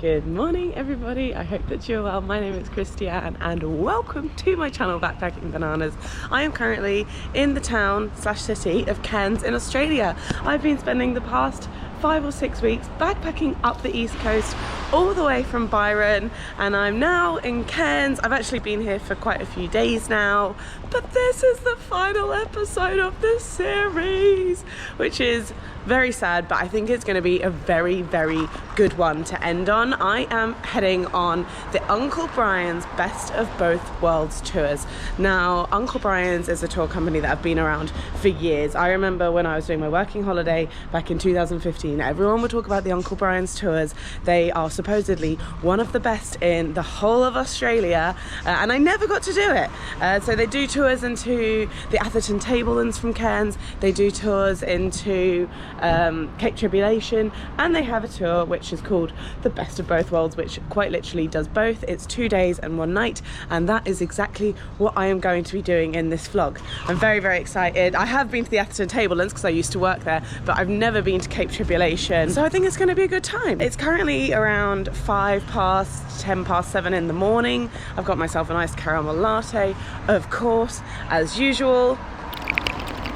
Good morning everybody, I hope that you're well. My name is Christiane and welcome to my channel Backpacking Bananas. I am currently in the town / city of Cairns in Australia. I've been spending the past 5 or 6 weeks backpacking up the east coast all the way from Byron, and I'm now in Cairns. I've actually been here for quite a few days now, but this is the final episode of this series, which is very sad, but I think it's going to be a very good one to end on. I am heading on the Uncle Brian's Best of Both Worlds tours. Now, Uncle Brian's is a tour company that have been around for years. I remember when I was doing my working holiday back in 2015, everyone would talk about the Uncle Brian's tours. They are supposedly one of the best in the whole of Australia, and I never got to do it. So they do tours into the Atherton Tablelands from Cairns, they do tours into Cape Tribulation, and they have a tour which is called the Best of Both Worlds, which quite literally does both. It's 2 days and 1 night, and that is exactly what I am going to be doing in this vlog. I'm very excited. I have been to the Atherton Tablelands because I used to work there, but I've never been to Cape Tribulation, so I think it's going to be a good time. It's currently around 10 past 7 in the morning. I've got myself a nice caramel latte, of course, as usual.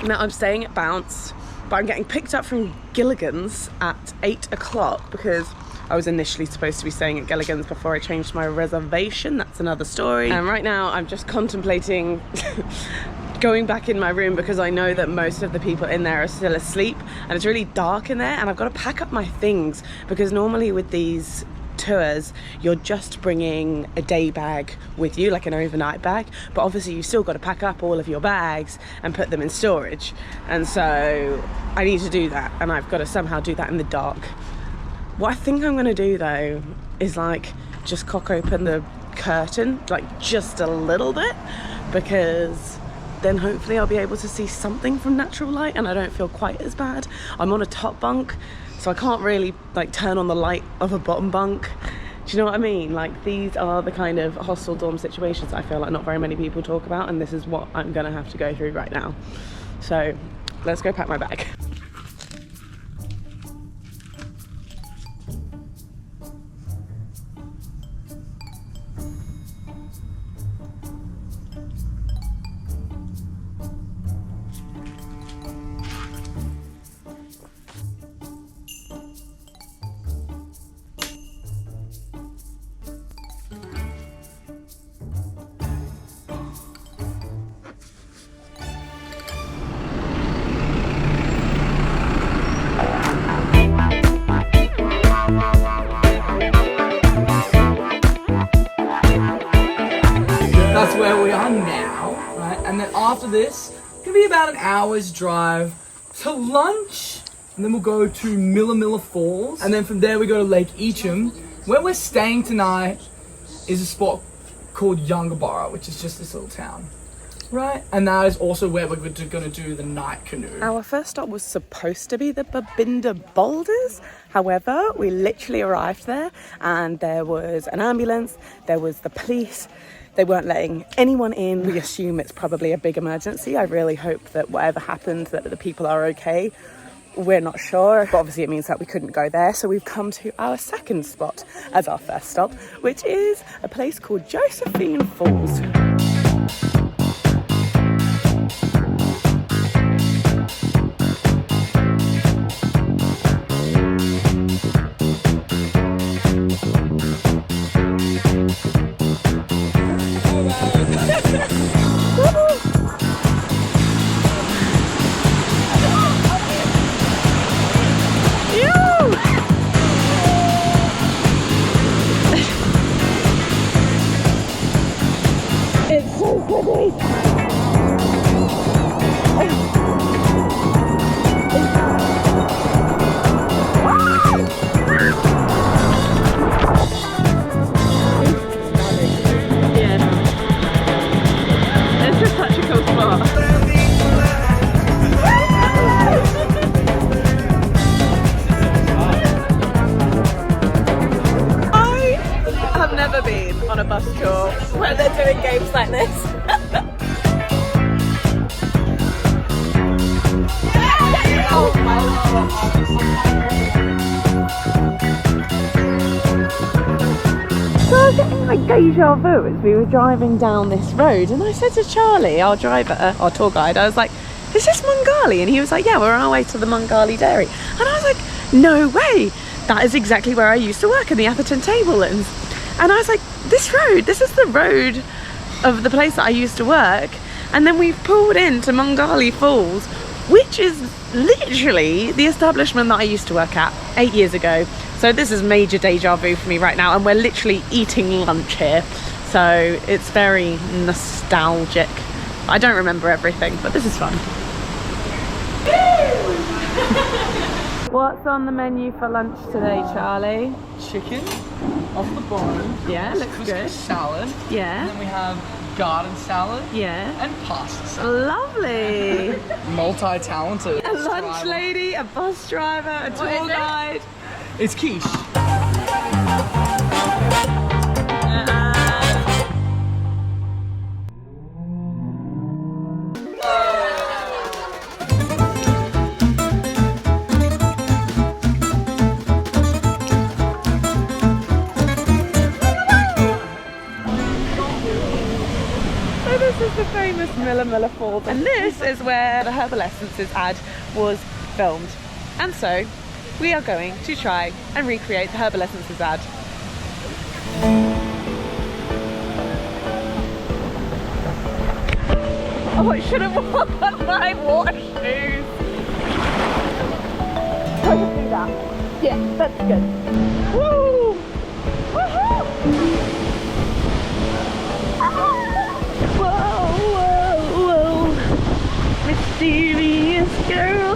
Now I'm staying at Bounce, but I'm getting picked up from Gilligan's at 8 o'clock because I was initially supposed to be staying at Gilligan's before I changed my reservation. That's another story. And right now I'm just contemplating going back in my room because I know that most of the people in there are still asleep and it's really dark in there, and I've got to pack up my things because normally with these tours you're just bringing a day bag with you, like an overnight bag, but obviously you've still got to pack up all of your bags and put them in storage, and so I need to do that, and I've got to somehow do that in the dark. What I think I'm going to do though is like just cock open the curtain like just a little bit, because then hopefully I'll be able to see something from natural light and I don't feel quite as bad. I'm on a top bunk, so I can't really like turn on the light of a bottom bunk. Do you know what I mean? Like, these are the kind of hostel dorm situations I feel like not very many people talk about, and this is what I'm gonna have to go through right now. So let's go pack my bag. That's where we are now, right? And then after this, it's gonna be about an hour's drive to lunch. And then we'll go to Milla Milla Falls. And then from there we go to Lake Eacham. Where we're staying tonight is a spot called Yungaburra, which is just this little town, right? And that is also where we're gonna do the night canoe. Our first stop was supposed to be the Babinda Boulders. However, we literally arrived there and there was an ambulance, there was the police. They weren't letting anyone in. We assume it's probably a big emergency. I really hope that whatever happened, that the people are okay. We're not sure, but obviously it means that we couldn't go there. So we've come to our second spot as our first stop, which is a place called Josephine Falls. On a bus tour where they're doing games like this. Oh my God. like deja vu as we were driving down this road, and I said to Charlie, our driver, our tour guide, I was like, is this Mungali? And he was like, yeah, we're on our way to the Mungali dairy. And I was like, no way, that is exactly where I used to work, in the Atherton Tablelands. And I was like, this is the road of the place that I used to work. And then we pulled into Milla Falls, which is literally the establishment that I used to work at 8 years ago. So this is major deja vu for me right now, and we're literally eating lunch here. So it's very nostalgic. I don't remember everything, but this is fun. What's on the menu for lunch today, Charlie? Chicken off the bone. Yeah, looks good. Salad. Yeah. And then we have garden salad. Yeah. And pasta salad. Lovely. Multi-talented. A lunch lady, a bus driver, a tour guide. It's quiche. This is the famous Milla Milla Falls, and this is where the Herbal Essences ad was filmed. And so we are going to try and recreate the Herbal Essences ad. Oh, I should have worn my water shoes. Try to do that. Yeah, that's good. Woo! Woohoo! Whoa, whoa, whoa, mysterious girl,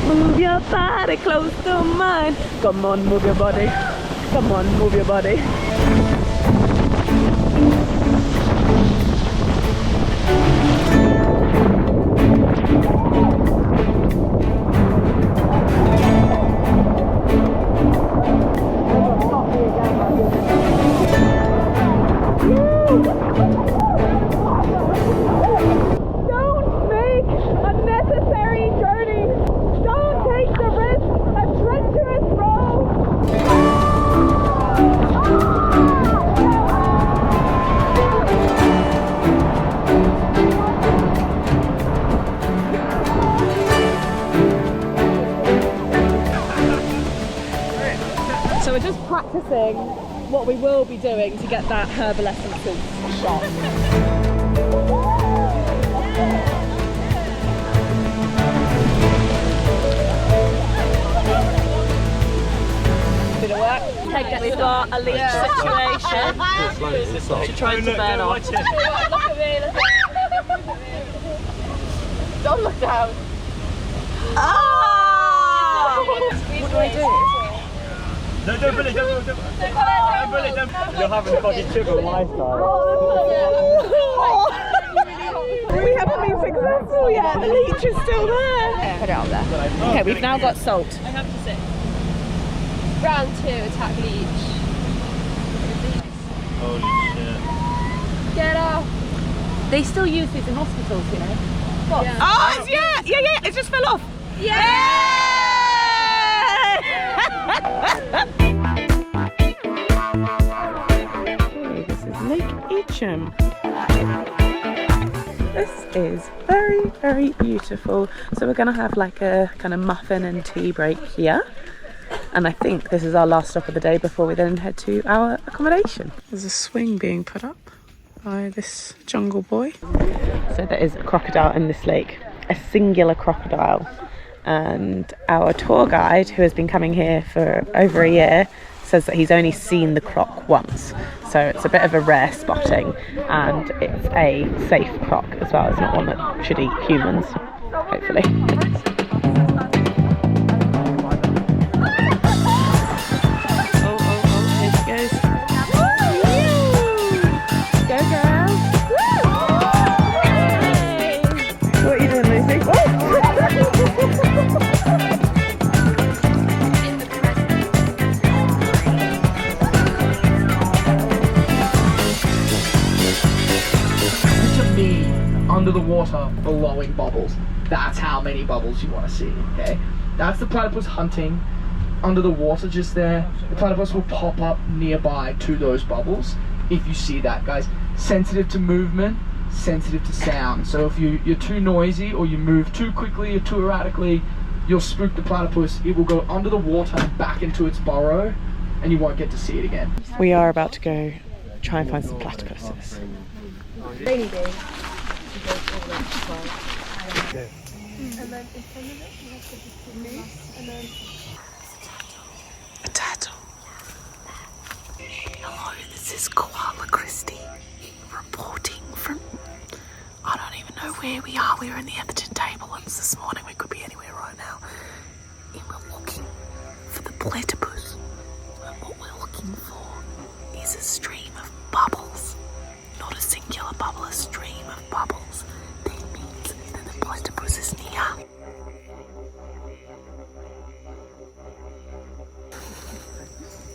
move your body close to mine. Come on, move your body. Come on, move your body. So we're just practicing what we will be doing to get that Herbal Essences shot. Did it work? We've got a leech situation to try to burn off. Look at me, look at me. Don't look down. Oh! What do I do? No, don't put it, don't put it. You're having a fucking triple lifestyle. We haven't been successful yet, the leech is still there. Put it out there. Okay, we've now got salt. I have to say. Round 2, attack leech. Holy shit. Get off. They still use these in hospitals, you know. What? Yeah. Oh, it's, yeah, it just fell off. Yeah! This is Lake Eacham. This is very, very beautiful. So we're gonna have like a kind of muffin and tea break here. And I think this is our last stop of the day before we then head to our accommodation. There's a swing being put up by this jungle boy. So there is a crocodile in this lake, a singular crocodile. And our tour guide, who has been coming here for over a year, says that he's only seen the croc once. So it's a bit of a rare spotting, and it's a safe croc as well. It's not one that should eat humans, hopefully. Under the water, blowing bubbles. That's how many bubbles you want to see, okay? That's the platypus hunting under the water just there. The platypus will pop up nearby to those bubbles if you see that, guys. Sensitive to movement, sensitive to sound. So if you're too noisy or you move too quickly or too erratically, you'll spook the platypus. It will go under the water and back into its burrow, and you won't get to see it again. We are about to go try and find some platypuses. Rainy day. And then in front of it, you have the moose, and then A turtle. Hello, this is Koala Christie reporting from, I don't even know where we are. We were in the Atherton Tablelands this morning. We could be anywhere right now. And we're looking for the platypus. And what we're looking for is a stream of bubbles. Not a singular bubble, a stream of bubbles. That means that the platypus is near.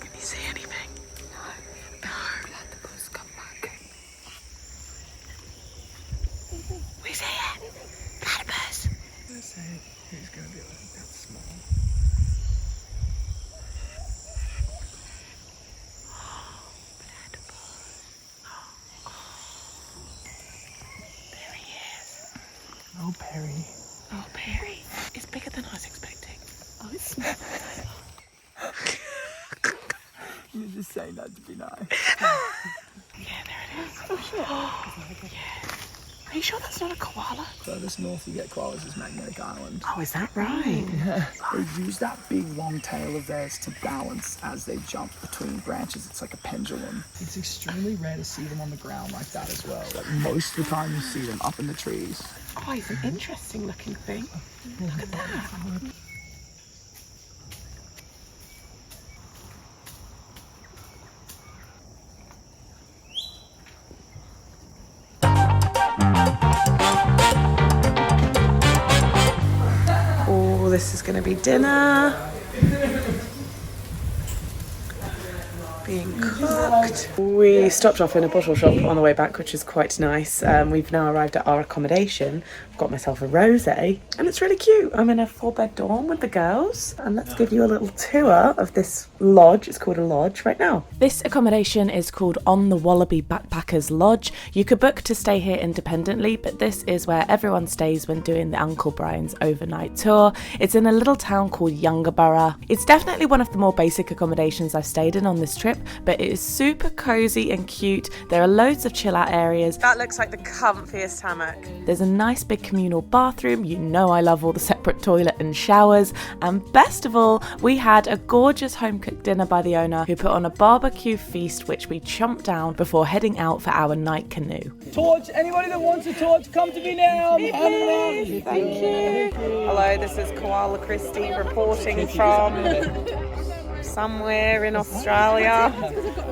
Can you see anything? No. Platypus, come back. Where's he? Platypus. Let's say he's gonna be like that small. There he is. Oh, Perry. Oh, Perry. It's bigger than I was expecting. Oh, it's small. You're just saying that to be nice. Yeah, there it is. Oh, shit. Yeah. Are you sure that's not a koala? Furthest north you get koalas is Magnetic Island. Oh, is that right? Yeah. They use that big long tail of theirs to balance as they jump between branches. It's like a pendulum. It's extremely rare to see them on the ground like that as well. Like most of the time you see them up in the trees. Oh, it's an interesting looking thing. Look at that. Oh, this is going to be dinner. Being cooked. We stopped off in a bottle shop on the way back, which is quite nice. We've now arrived at our accommodation. I've got myself a rosé, and it's really cute. I'm in a 4-bed dorm with the girls, and let's give you a little tour of this lodge. It's called a lodge right now. This accommodation is called On the Wallaby Backpackers Lodge. You could book to stay here independently, but this is where everyone stays when doing the Uncle Brian's overnight tour. It's in a little town called Youngaborough. It's definitely one of the more basic accommodations I've stayed in on this trip, but it is super cozy and cute. There are loads of chill out areas. That looks like the comfiest hammock. There's a nice big communal bathroom. You know I love all the separate toilet and showers. And best of all, we had a gorgeous home cooked dinner by the owner who put on a barbecue feast which we chomped down before heading out for our night canoe. Torch, anybody that wants a torch, come to me now. Thank you. Hello, this is Koala Christie reporting from somewhere in Australia.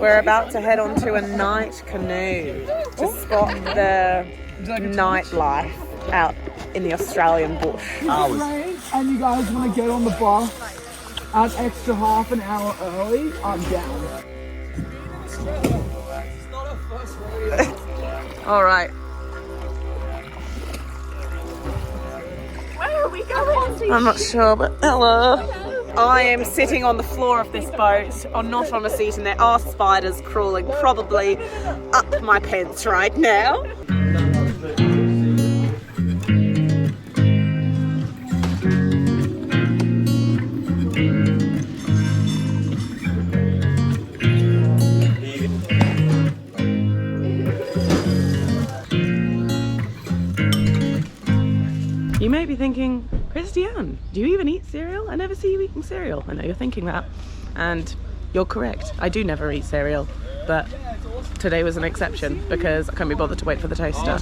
We're about to head onto a night canoe to spot the nightlife out in the Australian bush. And you guys want to get on the bus an extra half an hour early, I'm down. All right. Where are we going? I'm not sure, but hello. I am sitting on the floor of this boat, or not on a seat, and there are spiders crawling probably up my pants right now. You may be thinking, Christiane, do you even eat cereal? I never see you eating cereal. I know you're thinking that, and you're correct. I do never eat cereal, but today was an exception because I couldn't be bothered to wait for the toaster.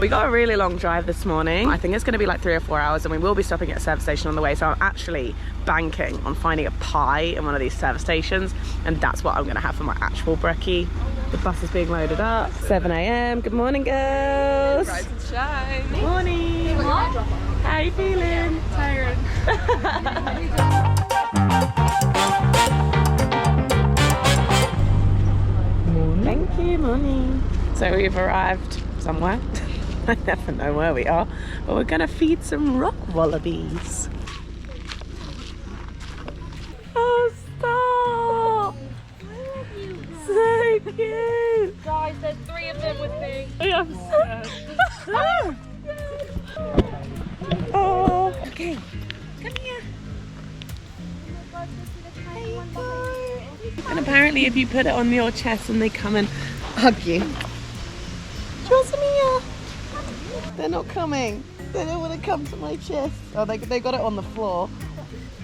We got a really long drive this morning. I think it's going to be like 3 or 4 hours, and we will be stopping at a service station on the way, so I'm actually banking on finding a pie in one of these service stations, and that's what I'm going to have for my actual brekkie. The bus is being loaded up. 7 a.m. Good morning, girls. Rise and shine. Morning. How are you feeling? Tired. Thank you, morning. So we've arrived somewhere. I never know where we are, but we're gonna feed some rock wallabies. Oh, stop! So so cute. Guys, there's 3 of them with me. I'm scared. Oh, okay. Come here. And apparently if you put it on your chest and they come and hug you. Josephine! They're not coming. They don't want to come to my chest. Oh, they got it on the floor.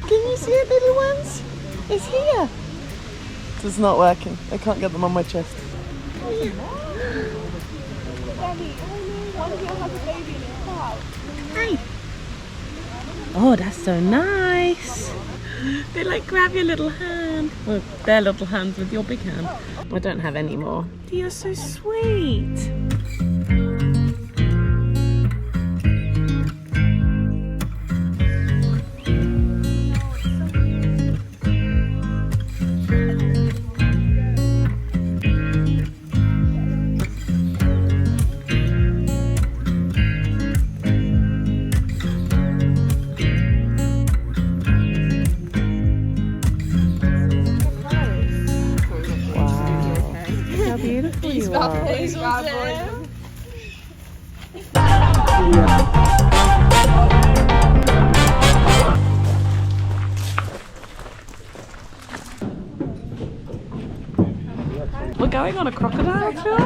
Can you see it, little ones? It's here. It's not working. I can't get them on my chest. Hi. Oh, that's so nice. They like grab your little hand. Well, their little hands with your big hand. I don't have any more. You're so sweet. We're going on a crocodile tour?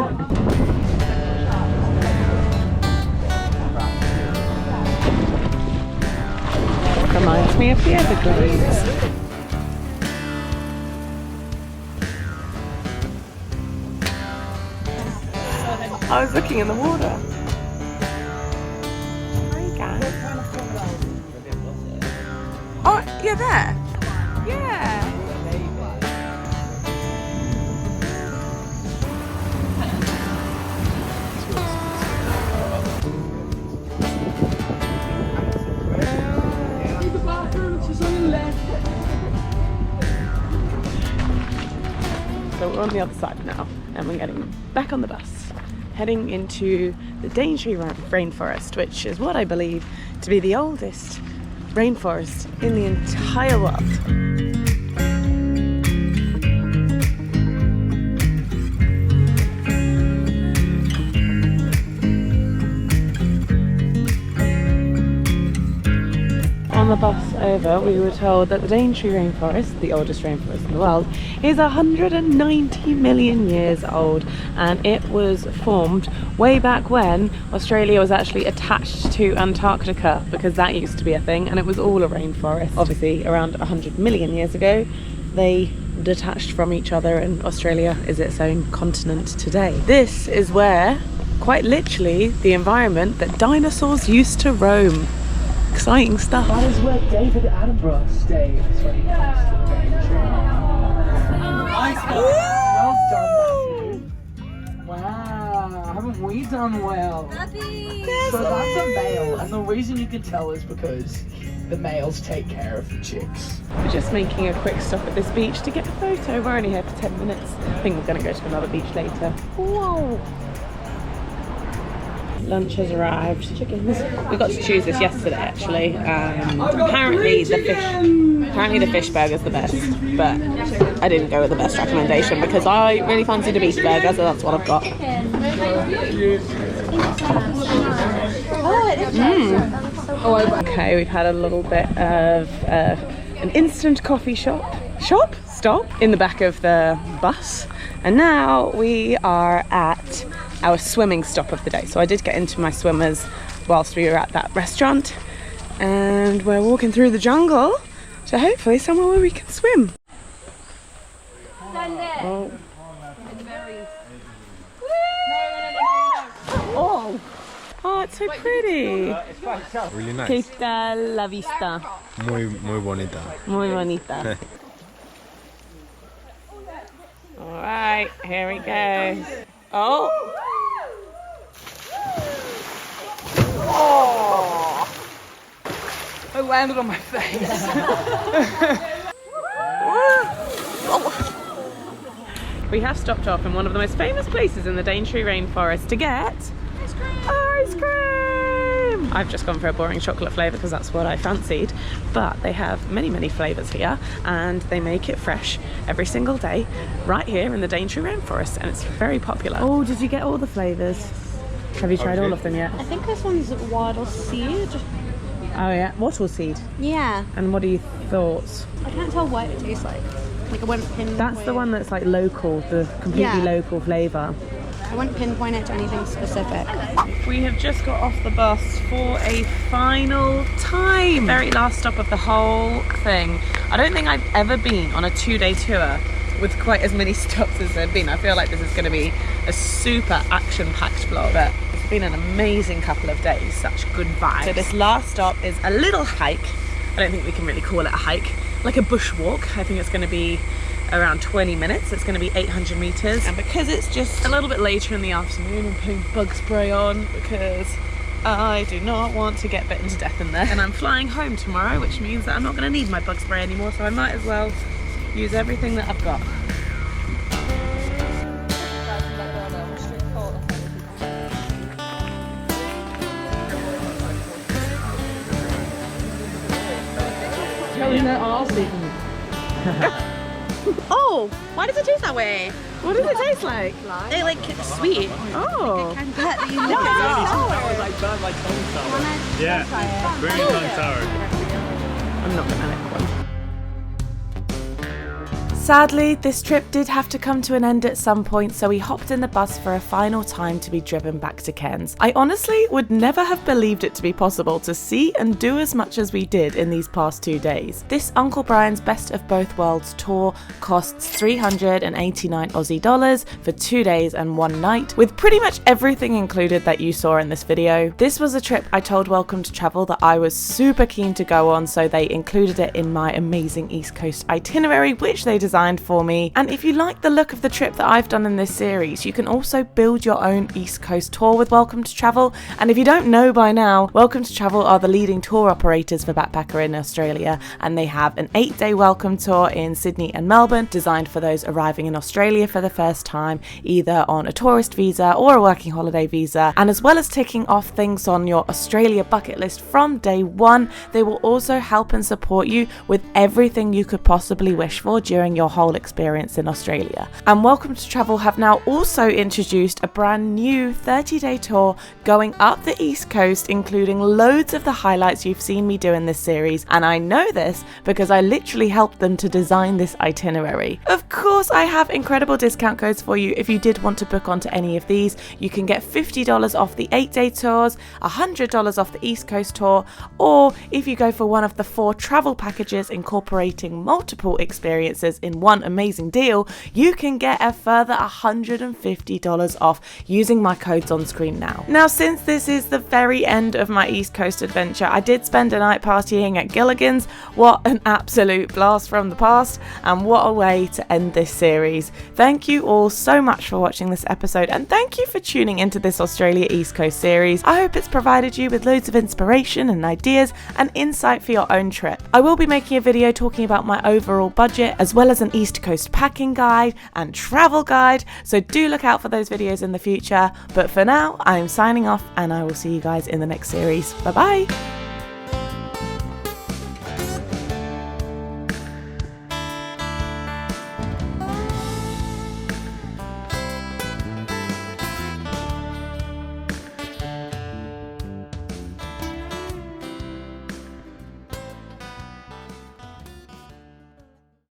Reminds me of the Everglades. I was looking in the water. Hi guys. Oh, you're there? Yeah. So we're on the other side now, and we're getting back on the bus, heading into the Daintree rainforest, which is what I believe to be the oldest rainforest in the entire world. On the bus over, we were told that the Daintree rainforest, the oldest rainforest in the world, is 190 million years old, and it was formed way back when Australia was actually attached to Antarctica, because that used to be a thing, and it was all a rainforest. Obviously, around 100 million years ago, they detached from each other, and Australia is its own continent today. This is where, quite literally, the environment that dinosaurs used to roam. Exciting stuff. That is where David Attenborough stayed. Nice one. Well done, Matthew. Wow, haven't we done well? So that's a male, and the reason you can tell is because the males take care of the chicks. We're just making a quick stop at this beach to get a photo. We're only here for 10 minutes. I think we're going to go to another beach later. Whoa! Lunch has arrived. Chickens. We got to choose this yesterday, actually. Apparently the fish burger's the best, but I didn't go with the best recommendation because I really fancied a beef burger, so that's what I've got. Okay, we've had a little bit of an instant coffee stop in the back of the bus, and now we are at our swimming stop of the day. So I did get into my swimmers whilst we were at that restaurant, and we're walking through the jungle to hopefully somewhere where we can swim. Oh. Oh, it's so pretty. Really nice. ¿Qué tal la vista? Muy bonita. Muy bonita. All right, here we go. Oh. Oh! I landed on my face. We have stopped off in one of the most famous places in the Daintree rainforest to get ice cream. I've just gone for a boring chocolate flavour because that's what I fancied, but they have many flavours here, and they make it fresh every single day right here in the Daintree rainforest, and it's very popular. Oh, did you get all the flavours? Have you tried all of them yet? I think this one's wattle seed. Oh yeah, wattle seed. Yeah. And what are your thoughts? I can't tell what it tastes like. Like I wouldn't pinpoint. That's the one that's like local, the completely local flavour. I wouldn't pinpoint it to anything specific. We have just got off the bus for a final time. Very last stop of the whole thing. I don't think I've ever been on a 2-day tour with quite as many stops as there have been. I feel like this is going to be a super action-packed vlog, but it's been an amazing couple of days, such good vibes. So this last stop is a little hike. I don't think we can really call it a hike, like a bushwalk. I think it's going to be around 20 minutes. It's going to be 800 meters, and because it's just a little bit later in the afternoon, I'm putting bug spray on because I do not want to get bitten to death in there. And I'm flying home tomorrow, which means that I'm not going to need my bug spray anymore, so I might as well use everything that I've got. Oh, why does it taste that way? What does it taste like? It like sweet. Oh. I bet that you look I burned my tongue sour. Yeah, very tongue sour. I'm not gonna lick one. Sadly, this trip did have to come to an end at some point, so we hopped in the bus for a final time to be driven back to Cairns. I honestly would never have believed it to be possible to see and do as much as we did in these past 2 days. This Uncle Brian's Best of Both Worlds tour costs 389 Aussie dollars for 2 days and 1 night, with pretty much everything included that you saw in this video. This was a trip I told Welcome to Travel that I was super keen to go on, so they included it in my amazing East Coast itinerary, which they designed for me. And if you like the look of the trip that I've done in this series, you can also build your own East Coast tour with Welcome to Travel. And if you don't know by now, Welcome to Travel are the leading tour operators for backpacker in Australia, and they have an 8-day welcome tour in Sydney and Melbourne, designed for those arriving in Australia for the first time, either on a tourist visa or a working holiday visa. And as well as ticking off things on your Australia bucket list from day one, they will also help and support you with everything you could possibly wish for during your whole experience in Australia. And Welcome to Travel have now also introduced a brand new 30-day tour going up the East Coast, including loads of the highlights you've seen me do in this series, and I know this because I literally helped them to design this itinerary. Of course, I have incredible discount codes for you if you did want to book onto any of these. You can get $50 off the 8-day tours, $100 off the East Coast tour, or if you go for one of the 4 travel packages incorporating multiple experiences in one amazing deal, you can get a further $150 off using my codes on screen now. Now, since this is the very end of my East Coast adventure, I did spend a night partying at Gilligan's. What an absolute blast from the past, and what a way to end this series. Thank you all so much for watching this episode, and thank you for tuning into this Australia East Coast series. I hope it's provided you with loads of inspiration and ideas and insight for your own trip. I will be making a video talking about my overall budget, as well as an East Coast packing guide and travel guide, so do look out for those videos in the future. But for now, I'm signing off, and I will see you guys in the next series. Bye bye.